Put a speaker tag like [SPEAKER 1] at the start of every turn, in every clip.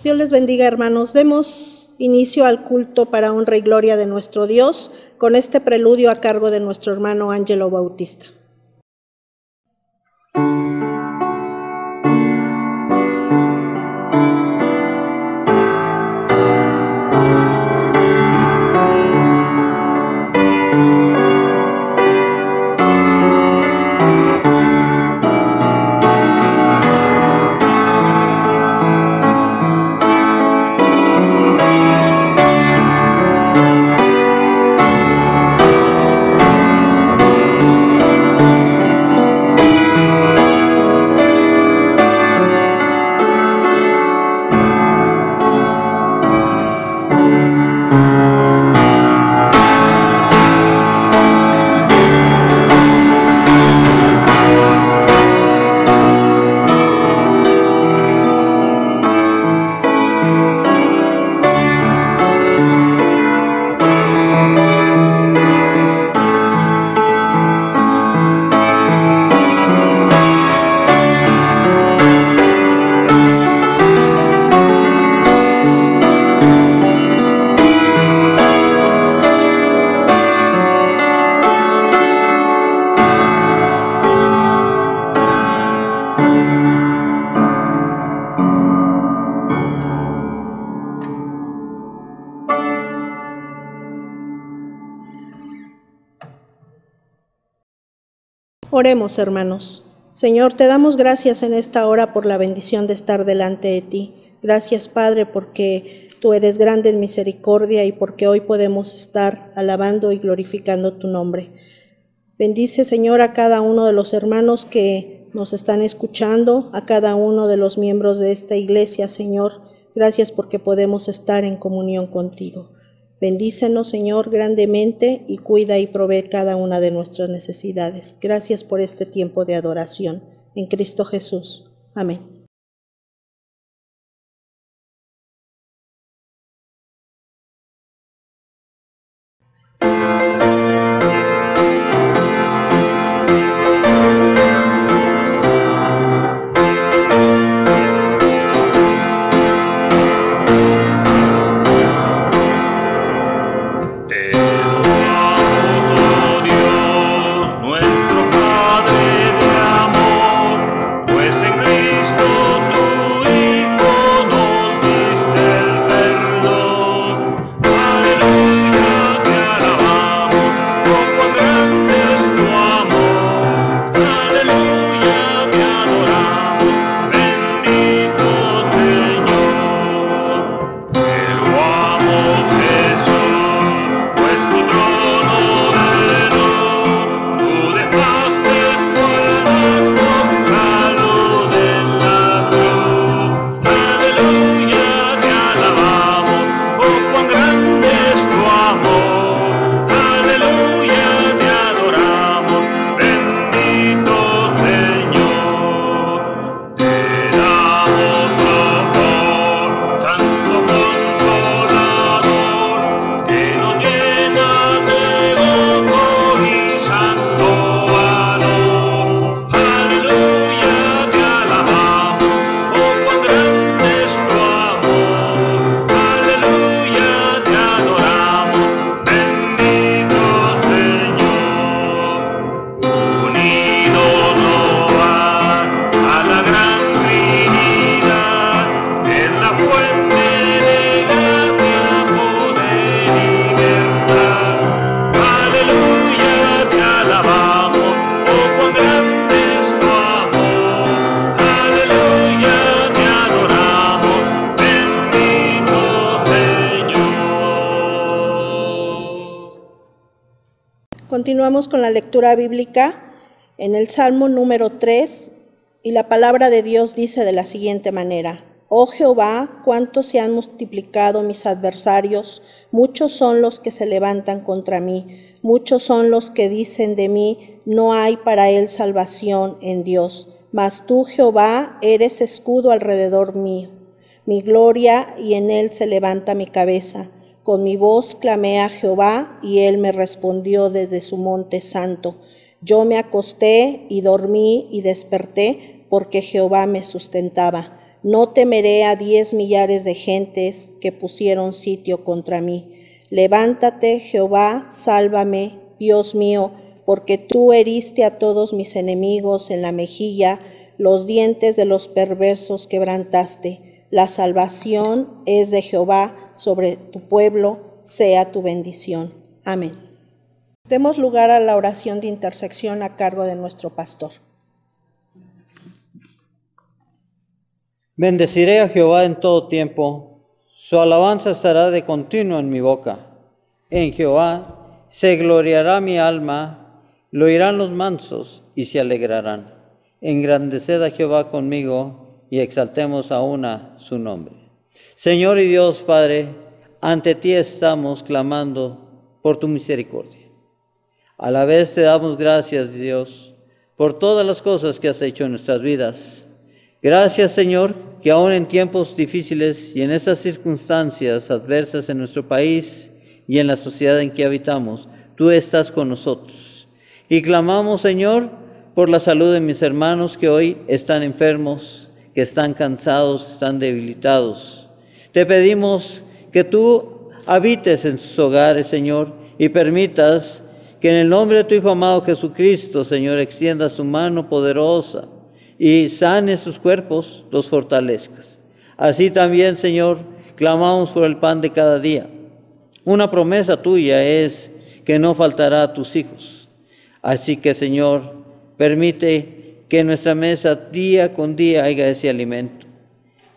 [SPEAKER 1] Dios les bendiga, hermanos. Demos inicio al culto para honra y gloria de nuestro Dios con este preludio a cargo de nuestro hermano Ángelo Bautista. Oremos, hermanos. Señor, te damos gracias en esta hora por la bendición de estar delante de ti. Gracias, Padre, porque tú eres grande en misericordia y porque hoy podemos estar alabando y glorificando tu nombre. Bendice, Señor, a cada uno de los hermanos que nos están escuchando, a cada uno de los miembros de esta iglesia, Señor. Gracias porque podemos estar en comunión contigo. Bendícenos, Señor, grandemente y cuida y provee cada una de nuestras necesidades. Gracias por este tiempo de adoración. En Cristo Jesús. Amén. Continuamos con la lectura bíblica en el Salmo número 3 y la palabra de Dios dice de la siguiente manera: Oh Jehová, cuánto se han multiplicado mis adversarios, muchos son los que se levantan contra mí, muchos son los que dicen de mí, no hay para él salvación en Dios. Mas tú, Jehová, eres escudo alrededor mío, mi gloria, y en él se levanta mi cabeza. Con mi voz clamé a Jehová, y él me respondió desde su monte santo. Yo me acosté y dormí y desperté, porque Jehová me sustentaba. No temeré a 10 millares de gentes que pusieron sitio contra mí. Levántate, Jehová, sálvame, Dios mío, porque tú heriste a todos mis enemigos en la mejilla, los dientes de los perversos quebrantaste. La salvación es de Jehová, sobre tu pueblo sea tu bendición. Amén. Demos lugar a la oración de intersección a cargo de nuestro pastor.
[SPEAKER 2] Bendeciré a Jehová en todo tiempo, su alabanza estará de continuo en mi boca. En Jehová se gloriará mi alma, lo oirán los mansos y se alegrarán. Engrandeced a Jehová conmigo y exaltemos a una su nombre. Señor y Dios Padre, ante ti estamos clamando por tu misericordia. A la vez te damos gracias, Dios, por todas las cosas que has hecho en nuestras vidas. Gracias, Señor, que aún en tiempos difíciles y en estas circunstancias adversas en nuestro país y en la sociedad en que habitamos, tú estás con nosotros. Y clamamos, Señor, por la salud de mis hermanos que hoy están enfermos, que están cansados, están debilitados. Te pedimos que tú habites en sus hogares, Señor, y permitas que en el nombre de tu Hijo amado Jesucristo, Señor, extienda su mano poderosa y sane sus cuerpos, los fortalezcas. Así también, Señor, clamamos por el pan de cada día. Una promesa tuya es que no faltará a tus hijos. Así que, Señor, permite que en nuestra mesa día con día haya ese alimento.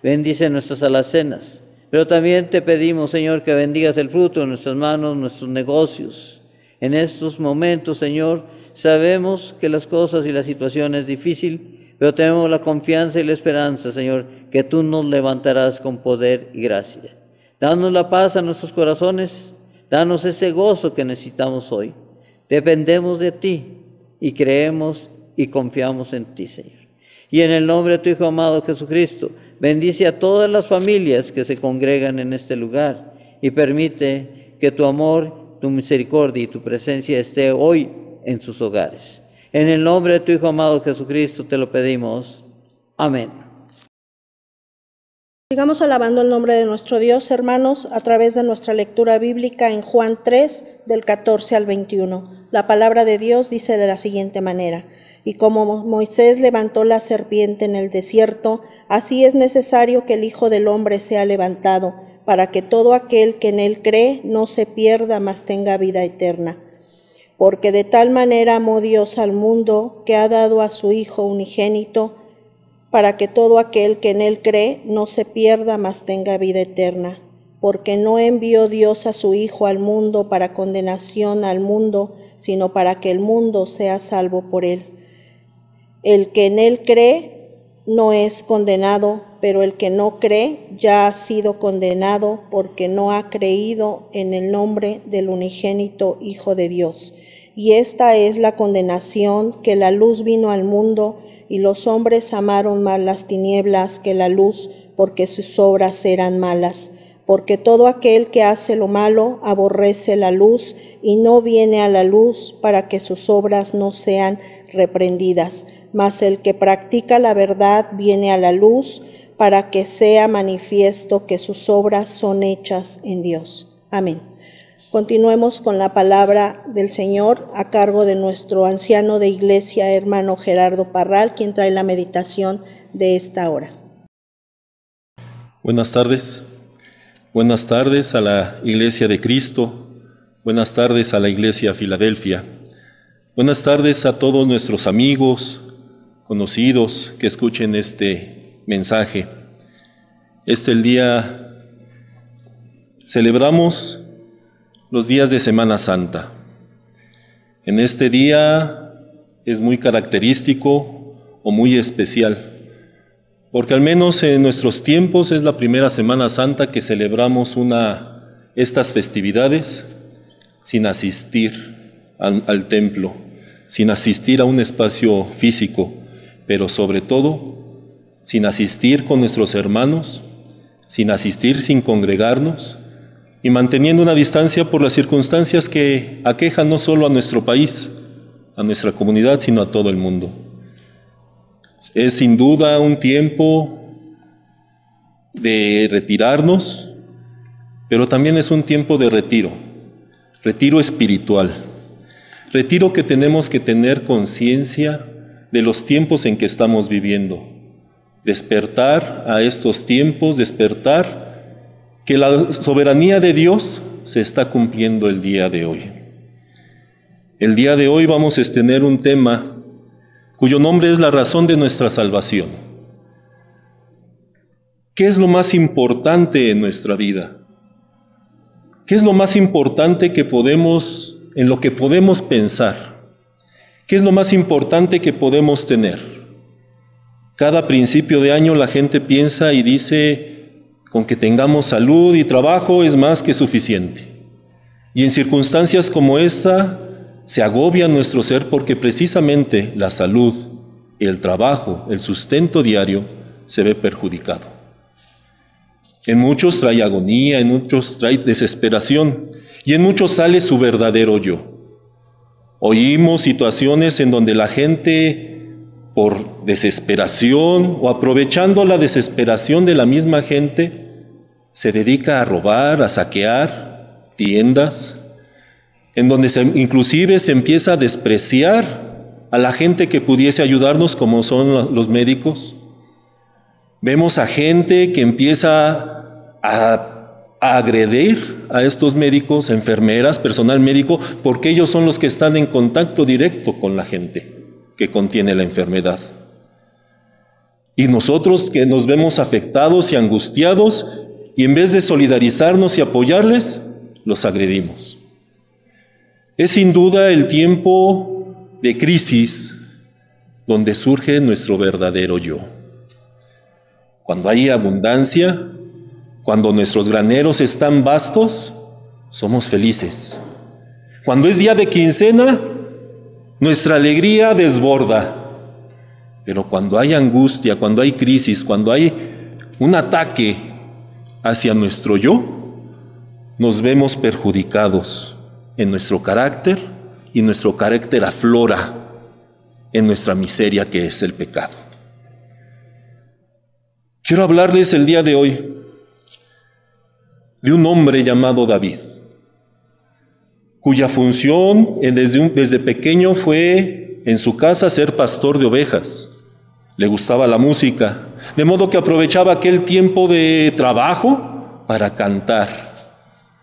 [SPEAKER 2] Bendice nuestras alacenas, pero también te pedimos, Señor, que bendigas el fruto de nuestras manos, nuestros negocios. En estos momentos, Señor, sabemos que las cosas y la situación es difícil, pero tenemos la confianza y la esperanza, Señor, que tú nos levantarás con poder y gracia. Danos la paz a nuestros corazones, danos ese gozo que necesitamos hoy. Dependemos de ti y creemos y confiamos en ti, Señor. Y en el nombre de tu Hijo amado Jesucristo, bendice a todas las familias que se congregan en este lugar y permite que tu amor, tu misericordia y tu presencia esté hoy en sus hogares. En el nombre de tu Hijo amado Jesucristo te lo pedimos. Amén.
[SPEAKER 1] Sigamos alabando el nombre de nuestro Dios, hermanos, a través de nuestra lectura bíblica en Juan 3, del 14 al 21. La palabra de Dios dice de la siguiente manera: Y como Moisés levantó la serpiente en el desierto, así es necesario que el Hijo del Hombre sea levantado, para que todo aquel que en él cree no se pierda, mas tenga vida eterna. Porque de tal manera amó Dios al mundo, que ha dado a su Hijo unigénito, para que todo aquel que en él cree no se pierda, mas tenga vida eterna. Porque no envió Dios a su Hijo al mundo para condenación al mundo, sino para que el mundo sea salvo por él. El que en él cree no es condenado, pero el que no cree ya ha sido condenado, porque no ha creído en el nombre del unigénito Hijo de Dios. Y esta es la condenación, que la luz vino al mundo, y los hombres amaron más las tinieblas que la luz, porque sus obras eran malas. Porque todo aquel que hace lo malo aborrece la luz, y no viene a la luz para que sus obras no sean reprendidas. Mas el que practica la verdad viene a la luz, para que sea manifiesto que sus obras son hechas en Dios. Amén. Continuemos con la palabra del Señor a cargo de nuestro anciano de iglesia, hermano Gerardo Parral, quien trae la meditación de esta hora.
[SPEAKER 3] Buenas tardes. Buenas tardes a la Iglesia de Cristo. Buenas tardes a la Iglesia Filadelfia. Buenas tardes a todos nuestros amigos, conocidos que escuchen este mensaje. El día celebramos los días de Semana Santa. En este día es muy característico o muy especial, porque al menos en nuestros tiempos es la primera Semana Santa que celebramos estas festividades sin asistir al templo, sin asistir a un espacio físico, pero sobre todo sin asistir con nuestros hermanos, sin asistir, sin congregarnos, y manteniendo una distancia por las circunstancias que aquejan no solo a nuestro país, a nuestra comunidad, sino a todo el mundo. Es sin duda un tiempo de retirarnos, pero también es un tiempo de retiro espiritual, retiro que tenemos que tener conciencia de los tiempos en que estamos viviendo, despertar a estos tiempos, despertar que la soberanía de Dios se está cumpliendo el día de hoy. El día de hoy vamos a tener un tema cuyo nombre es la razón de nuestra salvación. ¿Qué es lo más importante en nuestra vida? ¿Qué es lo más importante en lo que podemos pensar? ¿Qué es lo más importante que podemos tener? Cada principio de año la gente piensa y dice, con que tengamos salud y trabajo es más que suficiente. Y en circunstancias como esta, se agobia nuestro ser porque precisamente la salud, el trabajo, el sustento diario se ve perjudicado. En muchos trae agonía, en muchos trae desesperación y en muchos sale su verdadero yo. Oímos situaciones en donde la gente, por desesperación o aprovechando la desesperación de la misma gente, se dedica a robar, a saquear tiendas, en donde inclusive se empieza a despreciar a la gente que pudiese ayudarnos, como son los médicos. Vemos a gente que empieza a agredir a estos médicos, enfermeras, personal médico, porque ellos son los que están en contacto directo con la gente que contiene la enfermedad. Y nosotros que nos vemos afectados y angustiados, y en vez de solidarizarnos y apoyarles, los agredimos. Es sin duda el tiempo de crisis donde surge nuestro verdadero yo. Cuando hay abundancia, cuando nuestros graneros están vastos, somos felices. Cuando es día de quincena, nuestra alegría desborda. Pero cuando hay angustia, cuando hay crisis, cuando hay un ataque hacia nuestro yo, nos vemos perjudicados en nuestro carácter, y nuestro carácter aflora en nuestra miseria que es el pecado. Quiero hablarles el día de hoy de un hombre llamado David, cuya función desde pequeño fue en su casa ser pastor de ovejas. Le gustaba la música, de modo que aprovechaba aquel tiempo de trabajo para cantar.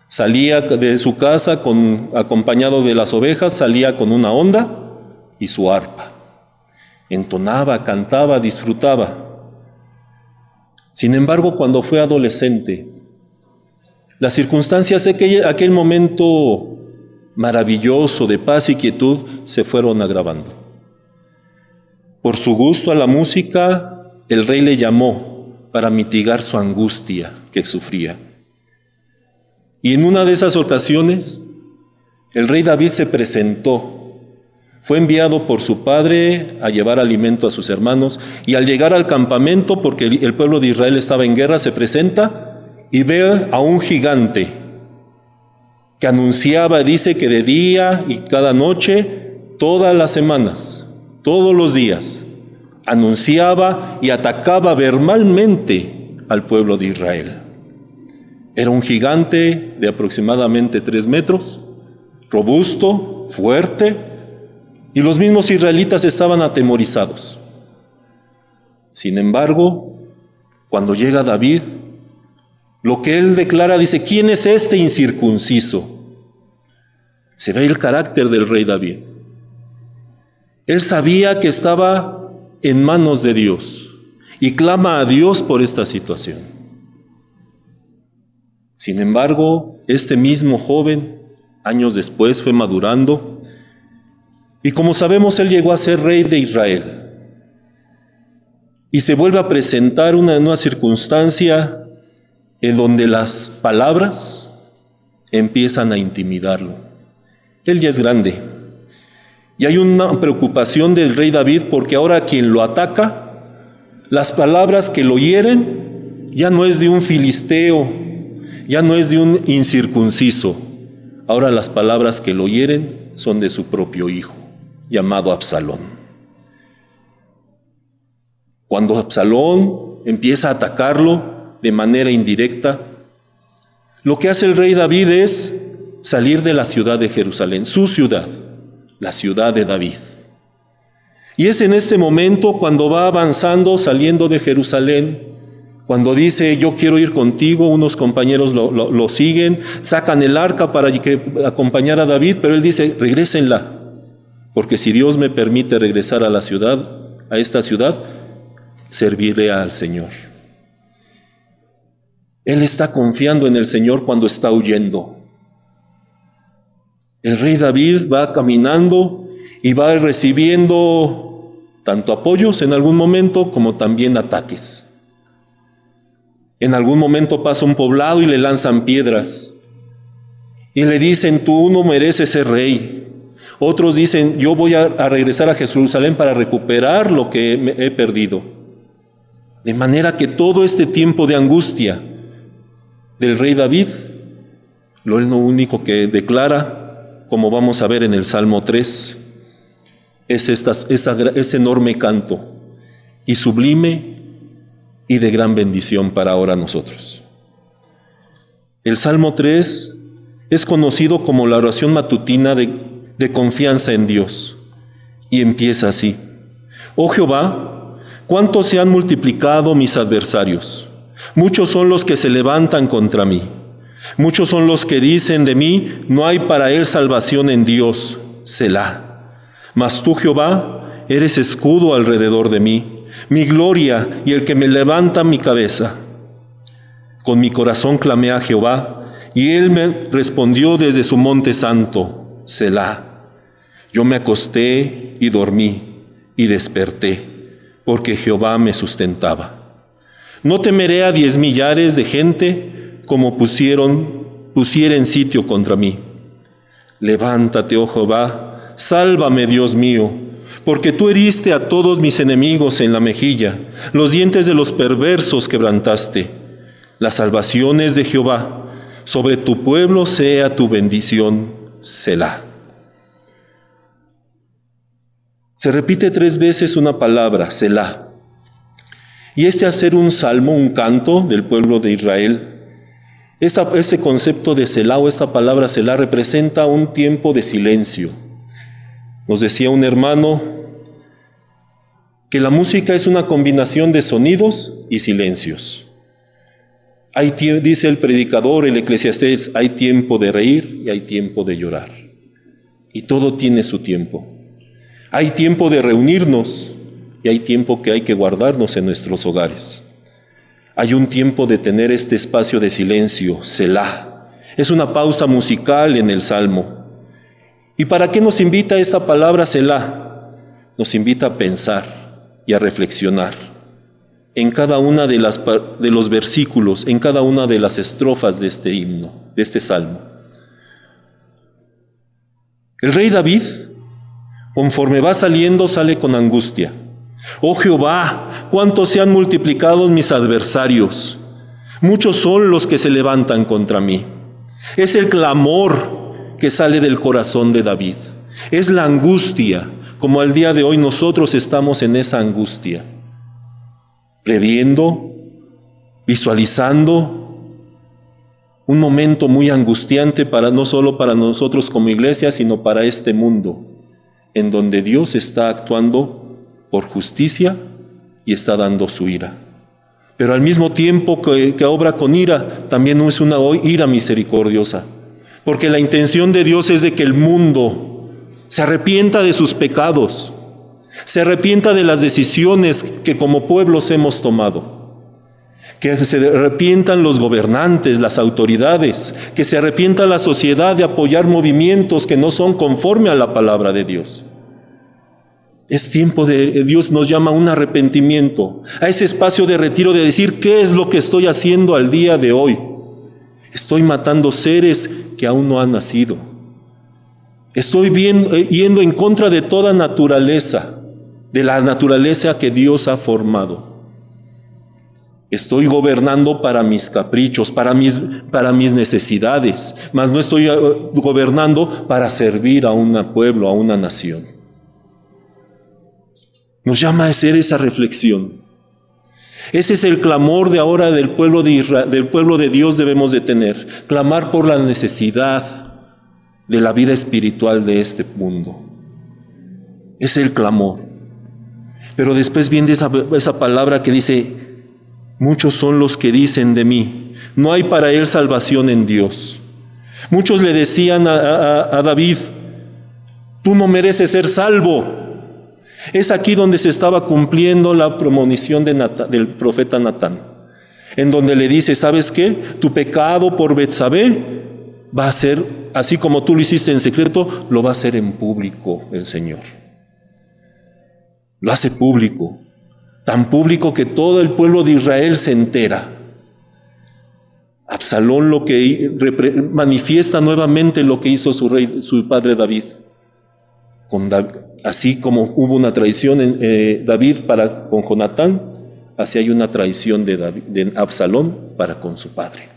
[SPEAKER 3] Salía de su casa acompañado de las ovejas, salía con una honda y su arpa. Entonaba, cantaba, disfrutaba. Sin embargo, cuando fue adolescente, las circunstancias de aquel momento maravilloso de paz y quietud se fueron agravando. Por su gusto a la música, el rey le llamó para mitigar su angustia que sufría. Y en una de esas ocasiones, el rey David se presentó. Fue enviado por su padre a llevar alimento a sus hermanos, y al llegar al campamento, porque el pueblo de Israel estaba en guerra, se presenta y ve a un gigante que anunciaba, dice que de día y cada noche, todas las semanas, todos los días, anunciaba y atacaba verbalmente al pueblo de Israel. Era un gigante de aproximadamente 3 metros, robusto, fuerte, y los mismos israelitas estaban atemorizados. Sin embargo, cuando llega David, lo que él declara, dice, ¿quién es este incircunciso? Se ve el carácter del rey David. Él sabía que estaba en manos de Dios y clama a Dios por esta situación. Sin embargo, este mismo joven, años después, fue madurando, y como sabemos, él llegó a ser rey de Israel. Y se vuelve a presentar una circunstancia en donde las palabras empiezan a intimidarlo. Él ya es grande, y hay una preocupación del rey David, porque ahora quien lo ataca, las palabras que lo hieren, ya no es de un filisteo, ya no es de un incircunciso. Ahora las palabras que lo hieren son de su propio hijo, llamado Absalón. Cuando Absalón empieza a atacarlo, de manera indirecta, lo que hace el rey David es salir de la ciudad de Jerusalén, su ciudad, la ciudad de David. Y es en este momento cuando va avanzando, saliendo de Jerusalén, cuando dice, yo quiero ir contigo, unos compañeros lo siguen, sacan el arca para acompañar a David, pero él dice, regrésenla, porque si Dios me permite regresar a la ciudad, a esta ciudad, serviré al Señor. Él está confiando en el Señor cuando está huyendo. El rey David va caminando y va recibiendo tanto apoyos en algún momento como también ataques. En algún momento pasa un poblado y le lanzan piedras y le dicen, tú no mereces ser rey. Otros dicen, yo voy a regresar a Jerusalén para recuperar lo que he perdido. De manera que todo este tiempo de angustia del rey David, lo único que declara, como vamos a ver en el Salmo 3, es ese enorme canto y sublime y de gran bendición para ahora nosotros. El Salmo 3 es conocido como la oración matutina de confianza en Dios y empieza así: Oh Jehová, cuánto se han multiplicado mis adversarios, muchos son los que se levantan contra mí, muchos son los que dicen de mí, no hay para él salvación en Dios, Selah. Mas tú, Jehová, eres escudo alrededor de mí, mi gloria y el que me levanta mi cabeza. Con mi corazón clamé a Jehová, y él me respondió desde su monte santo, Selah. Yo me acosté y dormí, y desperté, porque Jehová me sustentaba. No temeré a 10 millares de gente, como pusieren sitio contra mí. Levántate, oh Jehová, sálvame, Dios mío, porque tú heriste a todos mis enemigos en la mejilla, los dientes de los perversos quebrantaste. Las salvaciones de Jehová, sobre tu pueblo sea tu bendición, Selah. Se repite 3 veces una palabra, Selah. Y hacer un salmo, un canto del pueblo de Israel, este concepto de Selah o esta palabra Selah representa un tiempo de silencio. Nos decía un hermano que la música es una combinación de sonidos y silencios. Dice el predicador, el Eclesiastés, hay tiempo de reír y hay tiempo de llorar. Y todo tiene su tiempo. Hay tiempo de reunirnos y hay tiempo que hay que guardarnos en nuestros hogares. Hay un tiempo de tener este espacio de silencio, Selah. Es una pausa musical en el Salmo. ¿Y para qué nos invita esta palabra Selah? Nos invita a pensar y a reflexionar en cada una de los versículos, en cada una de las estrofas de este himno, de este Salmo. El rey David, conforme va saliendo, sale con angustia. Oh Jehová, cuánto se han multiplicado mis adversarios. Muchos son los que se levantan contra mí. Es el clamor que sale del corazón de David. Es la angustia, como al día de hoy nosotros estamos en esa angustia. Previendo, visualizando un momento muy angustiante no solo para nosotros como iglesia, sino para este mundo, en donde Dios está actuando por justicia y está dando su ira. Pero al mismo tiempo que obra con ira, también es una ira misericordiosa, porque la intención de Dios es de que el mundo se arrepienta de sus pecados, se arrepienta de las decisiones que como pueblos hemos tomado, que se arrepientan los gobernantes, las autoridades, que se arrepienta la sociedad de apoyar movimientos que no son conforme a la palabra de Dios. Es tiempo Dios nos llama a un arrepentimiento, a ese espacio de retiro de decir, ¿qué es lo que estoy haciendo al día de hoy? Estoy matando seres que aún no han nacido. Estoy yendo en contra de toda naturaleza, de la naturaleza que Dios ha formado. Estoy gobernando para mis caprichos, para mis necesidades, mas no estoy gobernando para servir a un pueblo, a una nación. Nos llama a hacer esa reflexión. Ese es el clamor de ahora del pueblo de Israel, del pueblo de Dios debemos de tener. Clamar por la necesidad de la vida espiritual de este mundo. Es el clamor. Pero después viene esa palabra que dice, muchos son los que dicen de mí, no hay para él salvación en Dios. Muchos le decían a David, tú no mereces ser salvo. Es aquí donde se estaba cumpliendo la premonición del profeta Natán, en donde le dice, ¿sabes qué? Tu pecado por Betsabé va a ser, así como tú lo hiciste en secreto, lo va a hacer en público el Señor. Lo hace público, tan público que todo el pueblo de Israel se entera. Absalón lo que manifiesta nuevamente lo que hizo su padre David. Así como hubo una traición en David con Jonatán, así hay una traición de Absalón para con su padre.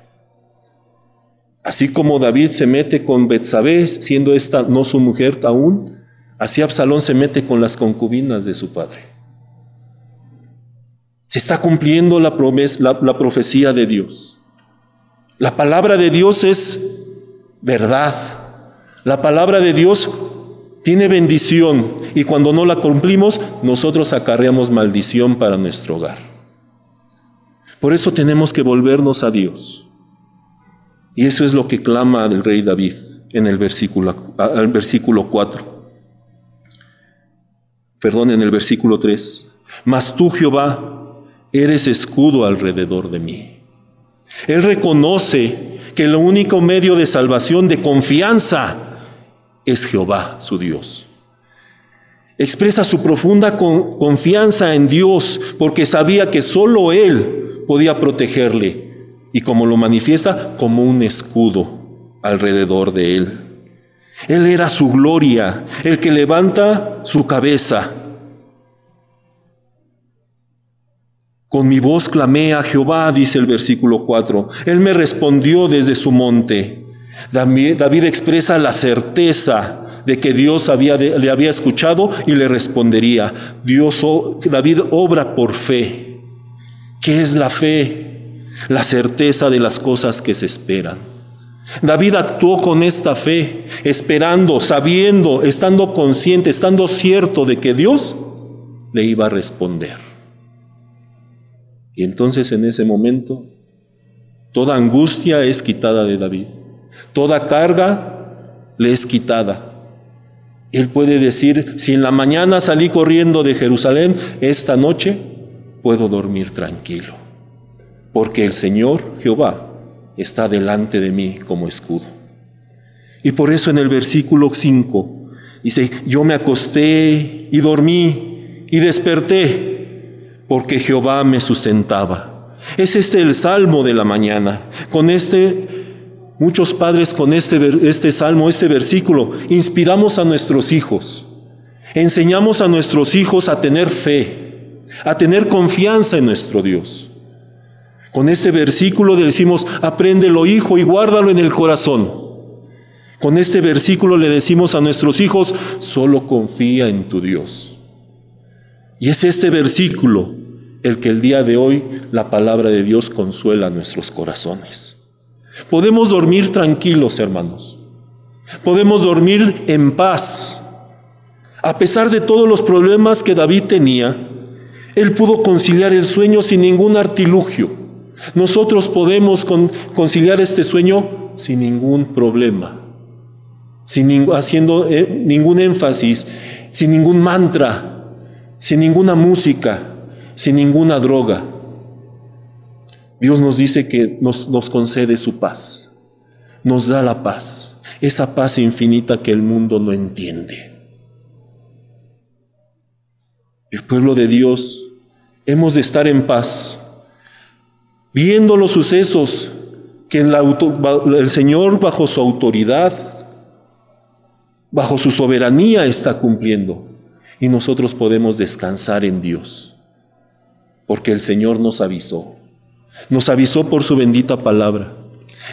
[SPEAKER 3] Así como David se mete con Betsabé, siendo esta no su mujer aún, así Absalón se mete con las concubinas de su padre. Se está cumpliendo la profecía de Dios. La palabra de Dios es verdad. La palabra de Dios tiene bendición y cuando no la cumplimos, nosotros acarreamos maldición para nuestro hogar. Por eso tenemos que volvernos a Dios. Y eso es lo que clama el rey David en el versículo 4. Perdón, en el versículo 3. Mas tú, Jehová, eres escudo alrededor de mí. Él reconoce que el único medio de salvación, de confianza, es Jehová, su Dios. Expresa su profunda confianza en Dios, porque sabía que solo Él podía protegerle, y como lo manifiesta, como un escudo alrededor de Él. Él era su gloria, el que levanta su cabeza. Con mi voz clamé a Jehová, dice el versículo 4. Él me respondió desde su monte. David expresa la certeza de que Dios le había escuchado y le respondería. David obra por fe. ¿Qué es la fe? La certeza de las cosas que se esperan. David actuó con esta fe, esperando, sabiendo, estando consciente, estando cierto de que Dios le iba a responder. Y entonces en ese momento, toda angustia es quitada de David. Toda carga le es quitada. Él puede decir, si en la mañana salí corriendo de Jerusalén, esta noche puedo dormir tranquilo. Porque el Señor, Jehová, está delante de mí como escudo. Y por eso en el versículo 5 dice, yo me acosté y dormí y desperté, porque Jehová me sustentaba. Es el salmo de la mañana. Muchos padres con este salmo, este versículo, inspiramos a nuestros hijos. Enseñamos a nuestros hijos a tener fe, a tener confianza en nuestro Dios. Con este versículo le decimos, apréndelo, hijo, y guárdalo en el corazón. Con este versículo le decimos a nuestros hijos, solo confía en tu Dios. Y es este versículo el que el día de hoy la palabra de Dios consuela nuestros corazones. Podemos dormir tranquilos, hermanos. Podemos dormir en paz. A pesar de todos los problemas que David tenía, él pudo conciliar el sueño sin ningún artilugio. Nosotros podemos conciliar este sueño sin ningún problema, haciendo ningún énfasis, sin ningún mantra, sin ninguna música, sin ninguna droga. Dios nos dice que nos concede su paz, nos da la paz, esa paz infinita que el mundo no entiende. El pueblo de Dios hemos de estar en paz, viendo los sucesos que el Señor bajo su autoridad, bajo su soberanía está cumpliendo. Y nosotros podemos descansar en Dios, porque el Señor nos avisó por su bendita palabra.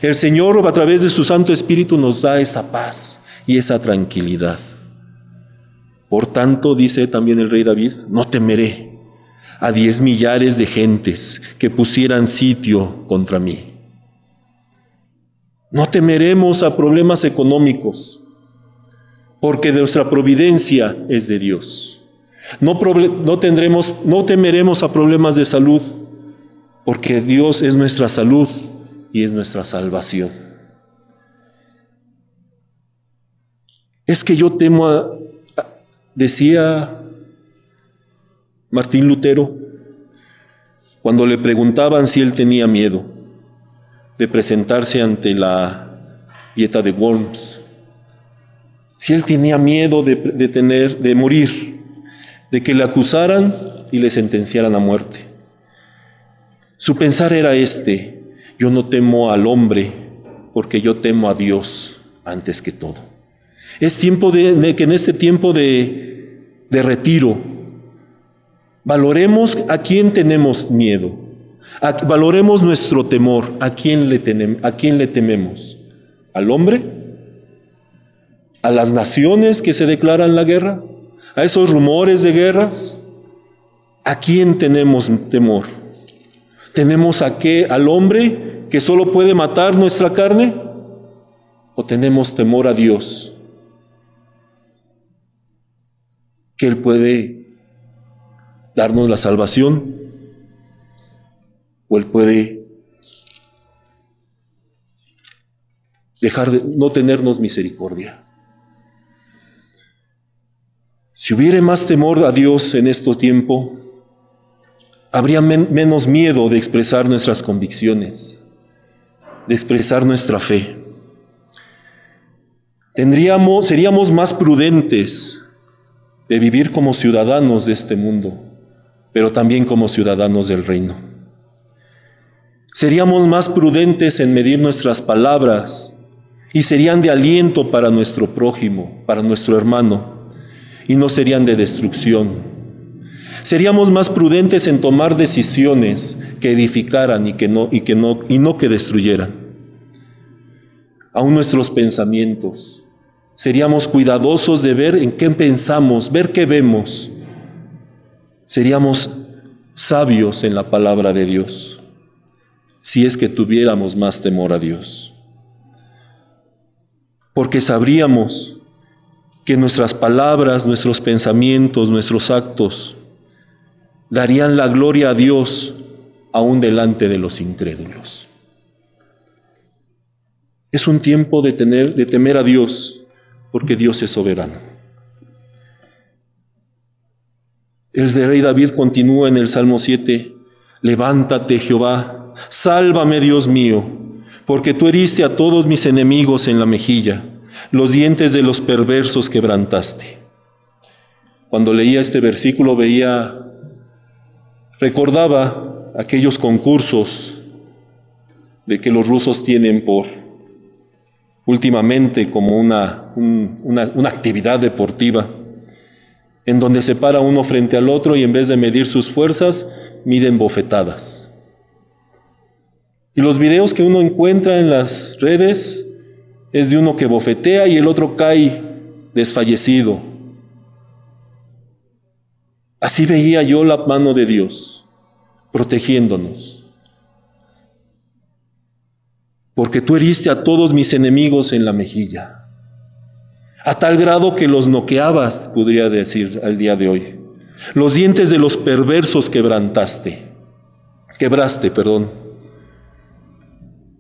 [SPEAKER 3] El Señor a través de su Santo Espíritu nos da esa paz y esa tranquilidad. Por tanto, dice también el rey David, no temeré, a 10 millares de gentes que pusieran sitio contra mí. No temeremos a problemas económicos, porque nuestra providencia es de Dios. No temeremos a problemas de salud, porque Dios es nuestra salud y es nuestra salvación. Es que yo temo, decía Martín Lutero, cuando le preguntaban si él tenía miedo de presentarse ante la Dieta de Worms, si él tenía miedo de morir, de que le acusaran y le sentenciaran a muerte. Su pensar era este: yo no temo al hombre, porque yo temo a Dios antes que todo. Es tiempo de que en este tiempo de retiro valoremos a quién tenemos miedo, valoremos nuestro temor, a quién le tememos, al hombre, a las naciones que se declaran la guerra, a esos rumores de guerras. ¿A quién tenemos temor? ¿Tenemos al hombre que solo puede matar nuestra carne? ¿O tenemos temor a Dios, que Él puede darnos la salvación? ¿O Él puede dejar de no tenernos misericordia? Si hubiera más temor a Dios en este tiempo, habría menos miedo de expresar nuestras convicciones, de expresar nuestra fe. Seríamos más prudentes de vivir como ciudadanos de este mundo, pero también como ciudadanos del reino. Seríamos más prudentes en medir nuestras palabras y serían de aliento para nuestro prójimo, para nuestro hermano, y no serían de destrucción. Seríamos más prudentes en tomar decisiones que edificaran y no que destruyeran. Aún nuestros pensamientos. Seríamos cuidadosos de ver en qué pensamos, ver qué vemos. Seríamos sabios en la palabra de Dios, si es que tuviéramos más temor a Dios. Porque sabríamos que nuestras palabras, nuestros pensamientos, nuestros actos darían la gloria a Dios aún delante de los incrédulos. Es un tiempo de temer a Dios, porque Dios es soberano. El rey David continúa en el Salmo 7: levántate, Jehová, sálvame, Dios mío, porque tú heriste a todos mis enemigos en la mejilla, los dientes de los perversos quebrantaste. Cuando leía este versículo recordaba aquellos concursos de que los rusos tienen últimamente como una actividad deportiva, en donde se para uno frente al otro y en vez de medir sus fuerzas, miden bofetadas. Y los videos que uno encuentra en las redes es de uno que bofetea y el otro cae desfallecido. Así veía yo la mano de Dios, protegiéndonos. Porque tú heriste a todos mis enemigos en la mejilla, a tal grado que los noqueabas, podría decir al día de hoy. Los dientes de los perversos quebraste.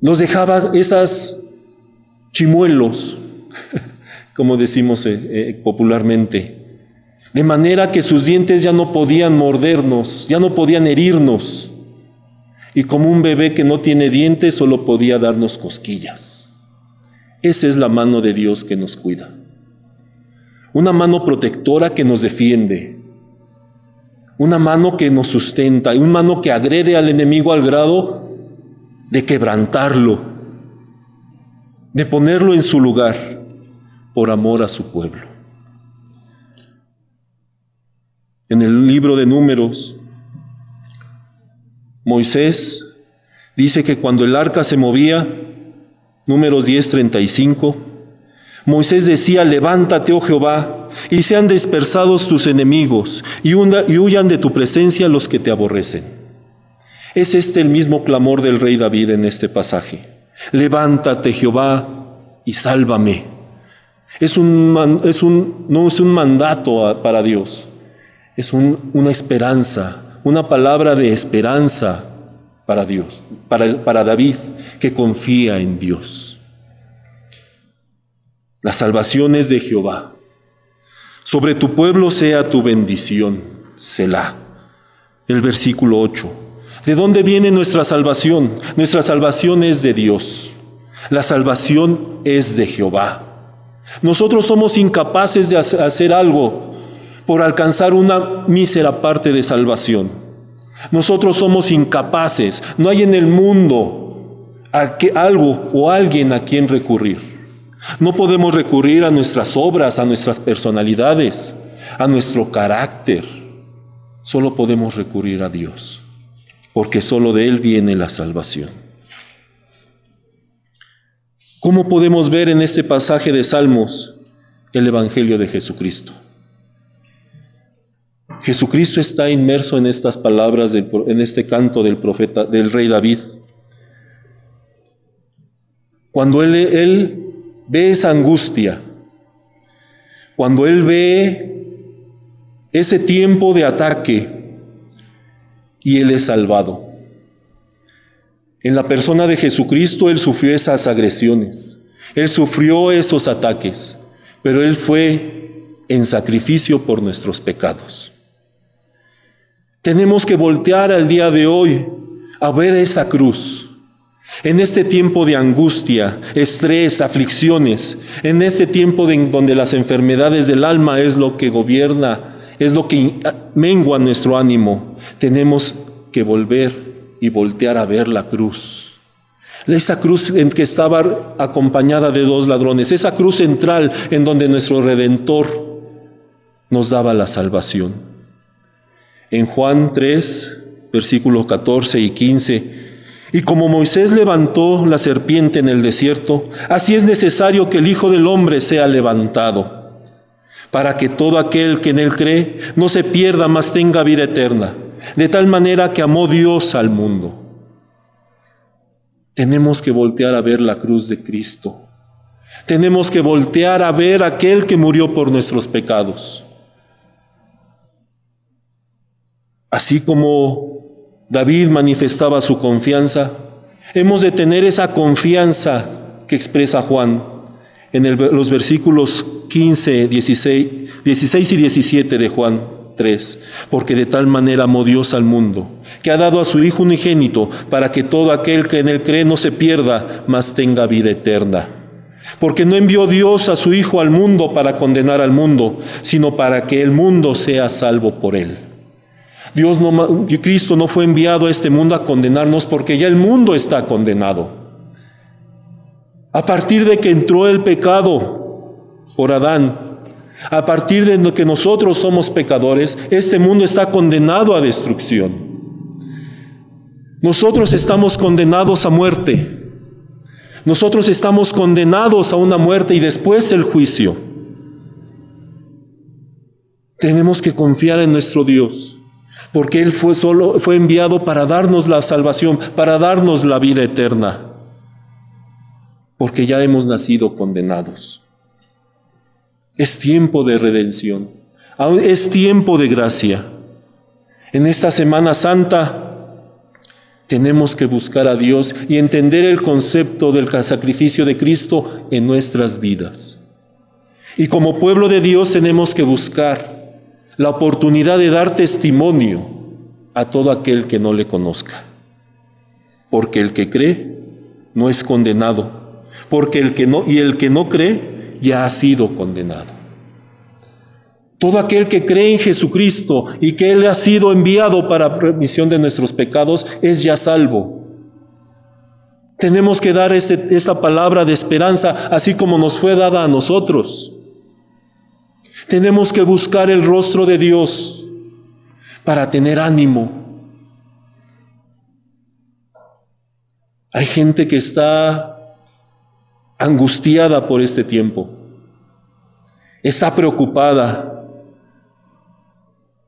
[SPEAKER 3] Nos dejaba esas chimuelos, como decimos popularmente, de manera que sus dientes ya no podían mordernos, ya no podían herirnos, y como un bebé que no tiene dientes solo podía darnos cosquillas. Esa es la mano de Dios que nos cuida, una mano protectora que nos defiende, una mano que nos sustenta, una mano que agrede al enemigo al grado de quebrantarlo, de ponerlo en su lugar por amor a su pueblo. En el libro de Números, Moisés dice que cuando el arca se movía, Números 10:35, Moisés decía: levántate, oh Jehová, y sean dispersados tus enemigos, y huyan de tu presencia los que te aborrecen. Es este el mismo clamor del rey David en este pasaje. Levántate, Jehová, y sálvame. No es un mandato para Dios, es una esperanza, una palabra de esperanza para Dios, para David, que confía en Dios. La salvación es de Jehová. Sobre tu pueblo sea tu bendición, Selah. El versículo 8. ¿De dónde viene nuestra salvación? Nuestra salvación es de Dios. La salvación es de Jehová. Nosotros somos incapaces de hacer algo por alcanzar una mísera parte de salvación. Nosotros somos incapaces. No hay en el mundo algo o alguien a quien recurrir. No podemos recurrir a nuestras obras, a nuestras personalidades, a nuestro carácter. Solo podemos recurrir a Dios, porque solo de Él viene la salvación. ¿Cómo podemos ver en este pasaje de Salmos el Evangelio de Jesucristo? Jesucristo está inmerso en estas palabras, en este canto del profeta, del rey David. Cuando él ve esa angustia, cuando él ve ese tiempo de ataque, y él es salvado. En la persona de Jesucristo, él sufrió esas agresiones, él sufrió esos ataques, pero él fue en sacrificio por nuestros pecados. Tenemos que voltear al día de hoy a ver esa cruz. En este tiempo de angustia, estrés, aflicciones, en este tiempo donde las enfermedades del alma es lo que gobierna, es lo que mengua nuestro ánimo, tenemos que volver y voltear a ver la cruz. Esa cruz en que estaba acompañada de dos ladrones, esa cruz central en donde nuestro Redentor nos daba la salvación. En Juan 3, versículos 14 y 15, y como Moisés levantó la serpiente en el desierto, así es necesario que el Hijo del Hombre sea levantado, para que todo aquel que en él cree no se pierda, mas tenga vida eterna. De tal manera que amó Dios al mundo. Tenemos que voltear a ver la cruz de Cristo. Tenemos que voltear a ver a aquel que murió por nuestros pecados. Así como David manifestaba su confianza, hemos de tener esa confianza que expresa Juan en los versículos 15, 16 y 17 de Juan 3, porque de tal manera amó Dios al mundo, que ha dado a su Hijo unigénito, para que todo aquel que en él cree no se pierda, mas tenga vida eterna. Porque no envió Dios a su Hijo al mundo para condenar al mundo, sino para que el mundo sea salvo por él. Cristo no fue enviado a este mundo a condenarnos, porque ya el mundo está condenado. A partir de que entró el pecado por Adán, a partir de que nosotros somos pecadores, este mundo está condenado a destrucción. Nosotros estamos condenados a muerte. Nosotros estamos condenados a una muerte y después el juicio. Tenemos que confiar en nuestro Dios, porque Él fue enviado para darnos la salvación, para darnos la vida eterna, porque ya hemos nacido condenados. Es tiempo de redención, es tiempo de gracia. En esta Semana Santa tenemos que buscar a Dios y entender el concepto del sacrificio de Cristo en nuestras vidas. Y como pueblo de Dios tenemos que buscar la oportunidad de dar testimonio a todo aquel que no le conozca. Porque el que cree no es condenado, porque el que no cree ya ha sido condenado. Todo aquel que cree en Jesucristo y que Él ha sido enviado para remisión de nuestros pecados es ya salvo. Tenemos que dar esta palabra de esperanza, así como nos fue dada a nosotros. Tenemos que buscar el rostro de Dios para tener ánimo. Hay gente que está angustiada por este tiempo. está preocupada,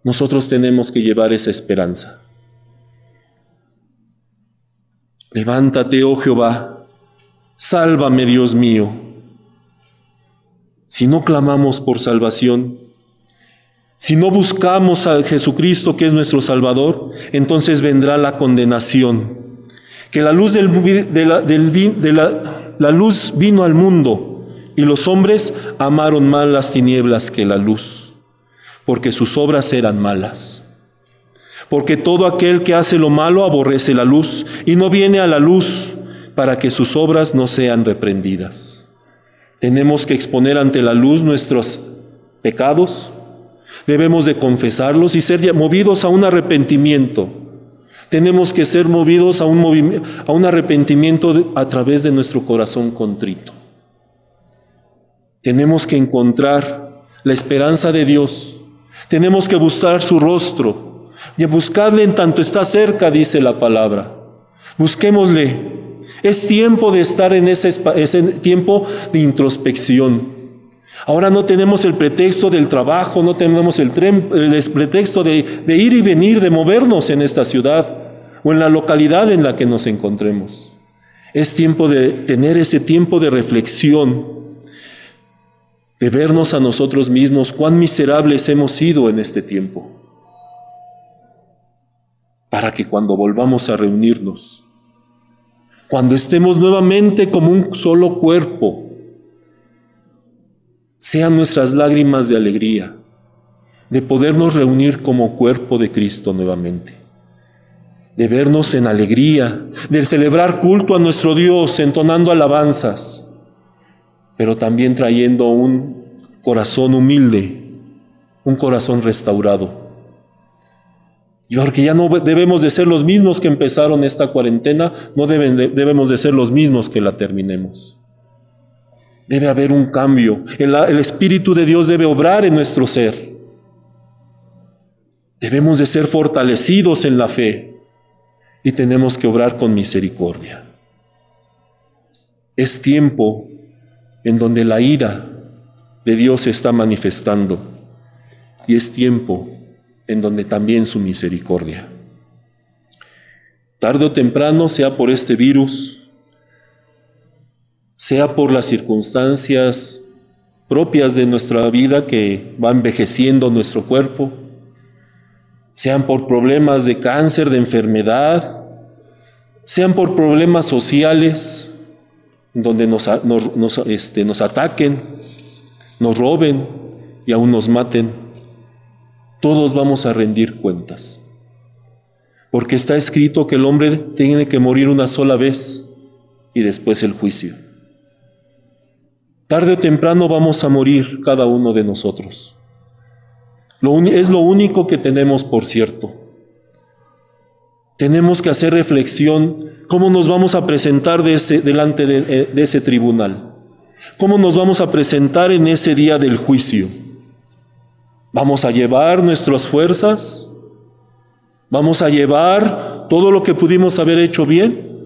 [SPEAKER 3] nosotros tenemos que llevar esa esperanza. Levántate, oh Jehová, sálvame, Dios mío. Si no clamamos por salvación, si no buscamos a Jesucristo, que es nuestro Salvador, entonces vendrá la condenación. Que la luz la luz vino al mundo, y los hombres amaron más las tinieblas que la luz, porque sus obras eran malas. Porque todo aquel que hace lo malo aborrece la luz, y no viene a la luz, para que sus obras no sean reprendidas. Tenemos que exponer ante la luz nuestros pecados, debemos de confesarlos y ser movidos a un arrepentimiento. Tenemos que ser movidos a un arrepentimiento a través de nuestro corazón contrito. Tenemos que encontrar la esperanza de Dios. Tenemos que buscar su rostro. Y buscarle en tanto está cerca, dice la palabra. Busquémosle. Es tiempo de estar en ese tiempo de introspección. Ahora no tenemos el pretexto del trabajo, no tenemos el pretexto de ir y venir, de movernos en esta ciudad o en la localidad en la que nos encontremos. Es tiempo de tener ese tiempo de reflexión, de vernos a nosotros mismos, cuán miserables hemos sido en este tiempo, para que cuando volvamos a reunirnos, cuando estemos nuevamente como un solo cuerpo, sean nuestras lágrimas de alegría, de podernos reunir como cuerpo de Cristo nuevamente, de vernos en alegría, de celebrar culto a nuestro Dios, entonando alabanzas, pero también trayendo un corazón humilde, un corazón restaurado. Y porque ya no debemos de ser los mismos que empezaron esta cuarentena, no debemos de ser los mismos que la terminemos. Debe haber un cambio. El Espíritu de Dios debe obrar en nuestro ser. Debemos de ser fortalecidos en la fe y tenemos que obrar con misericordia. Es tiempo en donde la ira de Dios se está manifestando y es tiempo en donde también su misericordia. Tarde o temprano, sea por este virus, sea por las circunstancias propias de nuestra vida que va envejeciendo nuestro cuerpo, sean por problemas de cáncer, de enfermedad, sean por problemas sociales, donde nos ataquen, nos roben y aún nos maten, todos vamos a rendir cuentas. Porque está escrito que el hombre tiene que morir una sola vez y después el juicio. Tarde o temprano vamos a morir cada uno de nosotros. Es lo único que tenemos, por cierto. Tenemos que hacer reflexión, cómo nos vamos a presentar delante de ese tribunal. ¿Cómo nos vamos a presentar en ese día del juicio? ¿Vamos a llevar nuestras fuerzas? ¿Vamos a llevar todo lo que pudimos haber hecho bien?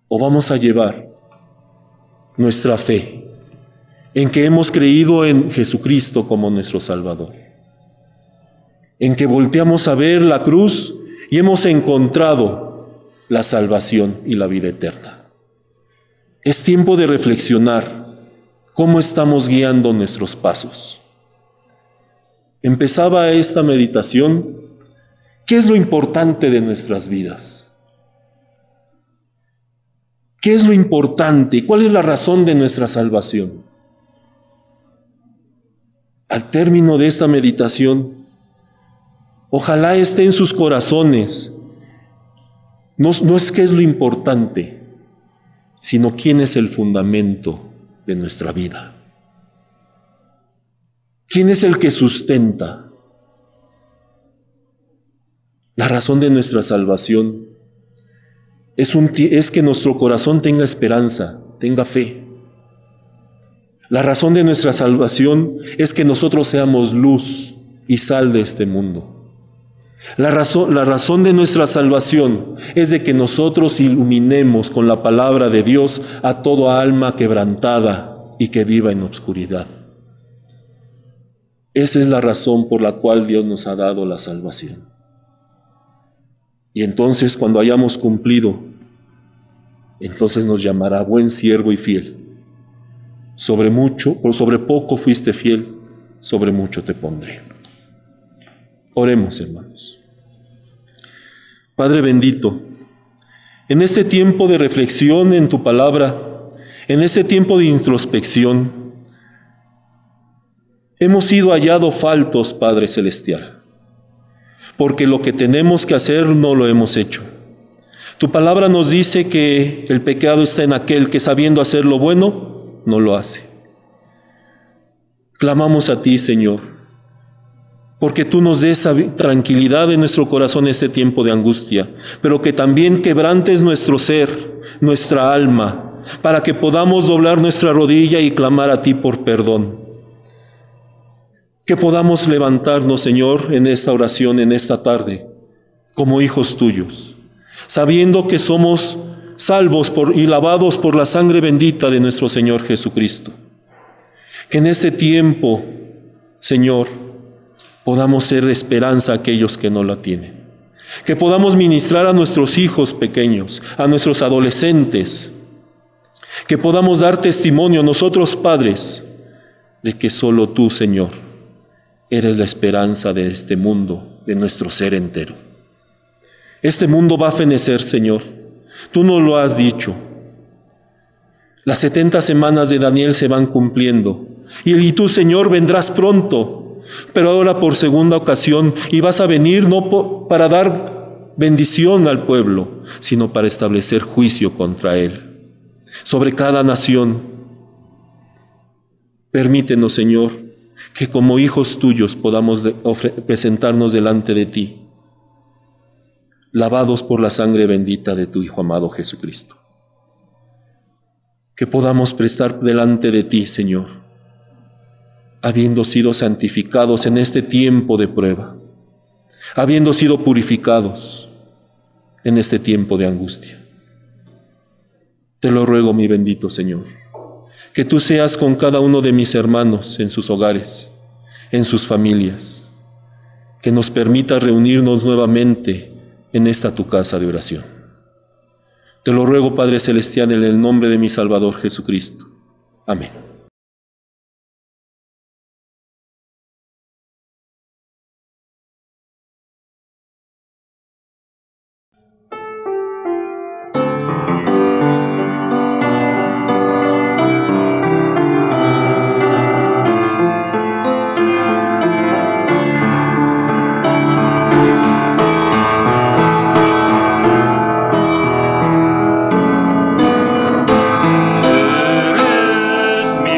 [SPEAKER 3] ¿O vamos a llevar nuestra fe en que hemos creído en Jesucristo como nuestro Salvador? En que volteamos a ver la cruz y hemos encontrado la salvación y la vida eterna. Es tiempo de reflexionar cómo estamos guiando nuestros pasos. Empezaba esta meditación, ¿qué es lo importante de nuestras vidas? ¿Qué es lo importante? ¿Cuál es la razón de nuestra salvación? Al término de esta meditación, ojalá esté en sus corazones. No es qué es lo importante, sino quién es el fundamento de nuestra vida. ¿Quién es el que sustenta? La razón de nuestra salvación es que nuestro corazón tenga esperanza, tenga fe. La razón de nuestra salvación es que nosotros seamos luz y sal de este mundo. La razón de nuestra salvación es de que nosotros iluminemos con la palabra de Dios a toda alma quebrantada y que viva en obscuridad. Esa es la razón por la cual Dios nos ha dado la salvación. Y entonces, cuando hayamos cumplido, entonces nos llamará buen siervo y fiel. Sobre poco fuiste fiel, sobre mucho te pondré. Oremos, hermanos. Padre bendito, en este tiempo de reflexión en tu palabra, en este tiempo de introspección, hemos sido hallados faltos, Padre Celestial, porque lo que tenemos que hacer no lo hemos hecho. Tu palabra nos dice que el pecado está en aquel que sabiendo hacer lo bueno, no lo hace. Clamamos a ti, Señor, porque tú nos des tranquilidad en nuestro corazón en este tiempo de angustia, pero que también quebrantes nuestro ser, nuestra alma, para que podamos doblar nuestra rodilla y clamar a ti por perdón. Que podamos levantarnos, Señor, en esta oración, en esta tarde, como hijos tuyos, sabiendo que somos salvos y lavados por la sangre bendita de nuestro Señor Jesucristo. Que en este tiempo, Señor, podamos ser esperanza a aquellos que no la tienen. Que podamos ministrar a nuestros hijos pequeños, a nuestros adolescentes. Que podamos dar testimonio nosotros, padres, de que solo tú, Señor, eres la esperanza de este mundo, de nuestro ser entero. Este mundo va a fenecer, Señor. Tú nos lo has dicho. Las 70 semanas de Daniel se van cumpliendo. Y tú, Señor, vendrás pronto, pero ahora por segunda ocasión, y vas a venir no para dar bendición al pueblo, sino para establecer juicio contra él, sobre cada nación. Permítenos, Señor, que como hijos tuyos podamos presentarnos delante de ti, lavados por la sangre bendita de tu Hijo amado Jesucristo. Que podamos prestar delante de ti, Señor, habiendo sido santificados en este tiempo de prueba, habiendo sido purificados en este tiempo de angustia. Te lo ruego, mi bendito Señor, que tú seas con cada uno de mis hermanos en sus hogares, en sus familias, que nos permitas reunirnos nuevamente en esta tu casa de oración. Te lo ruego, Padre Celestial, en el nombre de mi Salvador Jesucristo. Amén.
[SPEAKER 4] Eres mi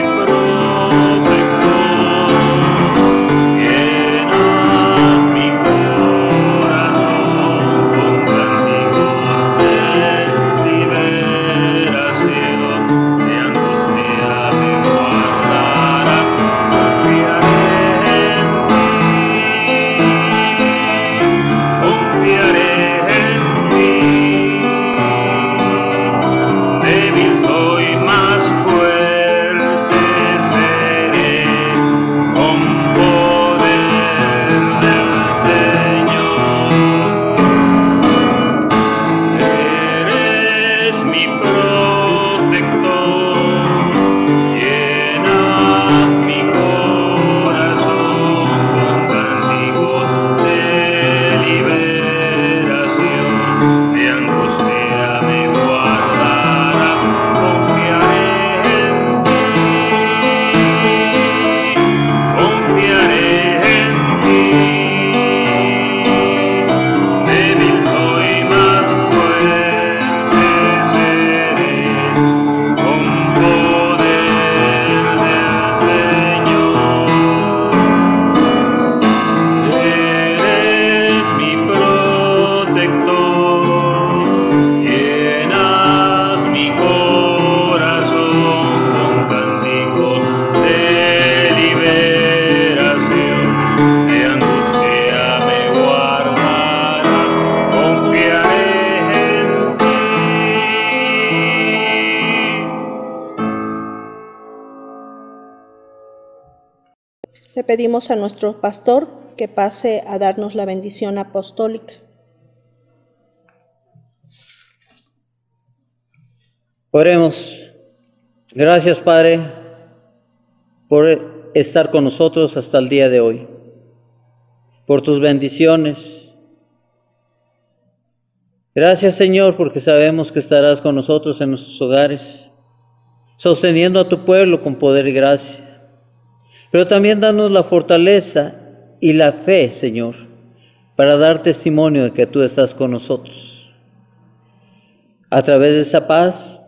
[SPEAKER 1] pedimos a nuestro pastor que pase a darnos la bendición apostólica.
[SPEAKER 2] Oremos. Gracias, Padre, por estar con nosotros hasta el día de hoy, por tus bendiciones. Gracias, Señor, porque sabemos que estarás con nosotros en nuestros hogares, sosteniendo a tu pueblo con poder y gracia. Pero también danos la fortaleza y la fe, Señor, para dar testimonio de que tú estás con nosotros. A través de esa paz,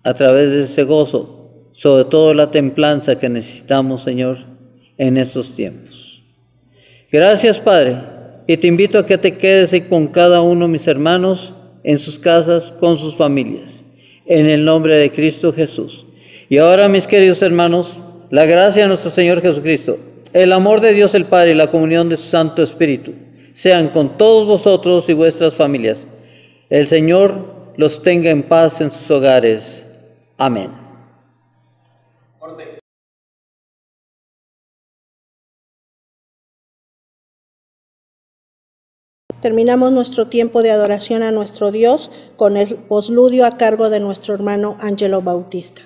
[SPEAKER 2] a través de ese gozo, sobre todo la templanza que necesitamos, Señor, en estos tiempos. Gracias, Padre, y te invito a que te quedes ahí con cada uno de mis hermanos, en sus casas, con sus familias, en el nombre de Cristo Jesús. Y ahora, mis queridos hermanos, la gracia de nuestro Señor Jesucristo, el amor de Dios el Padre y la comunión de su Santo Espíritu sean con todos vosotros y vuestras familias. El Señor los tenga en paz en sus hogares. Amén.
[SPEAKER 1] Terminamos nuestro tiempo de adoración a nuestro Dios con el posludio a cargo de nuestro hermano Ángelo Bautista.